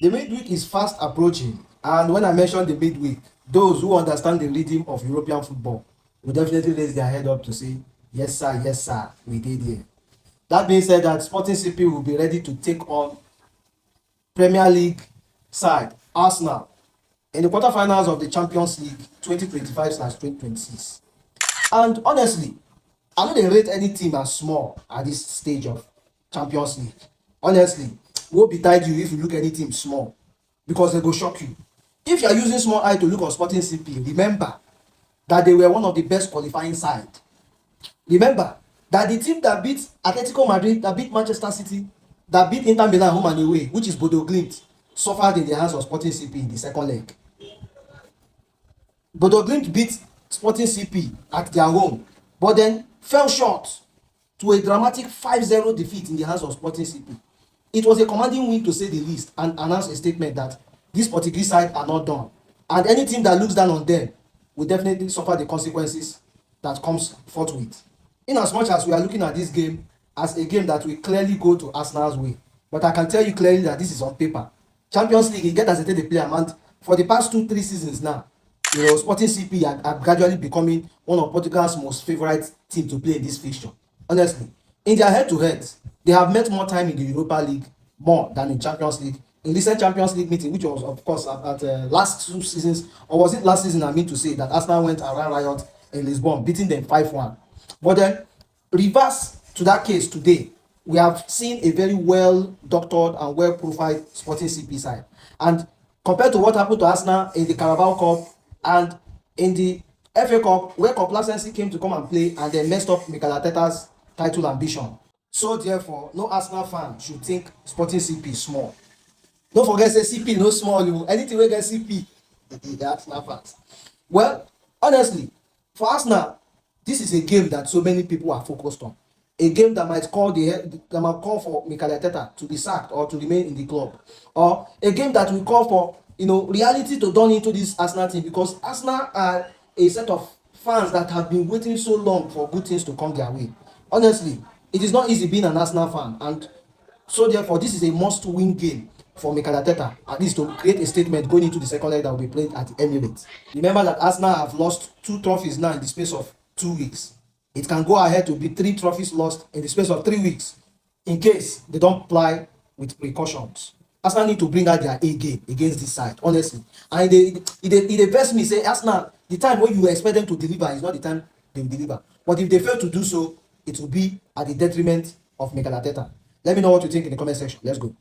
The midweek is fast approaching, and when I mention the midweek, those who understand the rhythm of European football will definitely raise their head up to say, yes, sir, we did here. That being said, that Sporting CP will be ready to take on Premier League side Arsenal in the quarterfinals of the Champions League 2025/2026. And honestly, I no dey rate any team as small at this stage of Champions League. Honestly, woe betide you if you look any team small, because they go shock you. If you are using small eye to look at Sporting CP, remember that they were one of the best qualifying side. Remember that the team that beat Atletico Madrid, that beat Manchester City, that beat Inter Milan home and away, which is Bodo Glimt, suffered in the hands of Sporting CP in the second leg. Bodo Glimt beat Sporting CP at their home, but then fell short to a dramatic 5-0 defeat in the hands of Sporting CP. It was a commanding win to say the least, and announced a statement that this Portuguese side are not done, and any team that looks down on them will definitely suffer the consequences that comes forthwith. In as much as we are looking at this game as a game that will clearly go to Arsenal's way, but I can tell you clearly that this is on paper. Champions League, e get as they take dey play am, and for the past 2-3 seasons now, Sporting CP are gradually becoming one of Portugal's most favourite team to play in this fixture. Honestly, in their head-to-head, they have met more time in the Europa League more than in Champions League. In recent Champions League meeting, which was of course at last 2 seasons, or was it last season? I mean to say that Arsenal went around riot in Lisbon, beating them 5-1. But then, reverse to that case today, we have seen a very well doctored and well profiled Sporting CP side. And compared to what happened to Arsenal in the Carabao Cup and in the FA Cup, where complacency came to come and play and then messed up Mikel Arteta's title ambition. So therefore, no Arsenal fan should think Sporting CP small. Don't forget say CP no small o. Anything wey get CP, the Arsenal fans. Well, honestly, for Arsenal, this is a game that so many people are focused on. A game that might call for Mikel Arteta to be sacked or to remain in the club, or a game that will call for reality to dawn into this Arsenal team, because Arsenal are a set of fans that have been waiting so long for good things to come their way. Honestly, it is not easy being an Arsenal fan, and so therefore this is a must-win game for Mikel Arteta, at least to create a statement going into the second leg that will be played at the Emirates. Remember that Arsenal have lost 2 trophies now in the space of 2 weeks. It can go ahead to be 3 trophies lost in the space of 3 weeks in case they don't apply with precautions. Arsenal need to bring out their A game against this side, honestly. And it vex me say Arsenal, the time when you expect them to deliver is not the time they will deliver. But if they fail to do so, it will be at the detriment of Mikel Arteta. Let me know what you think in the comment section. Let's go.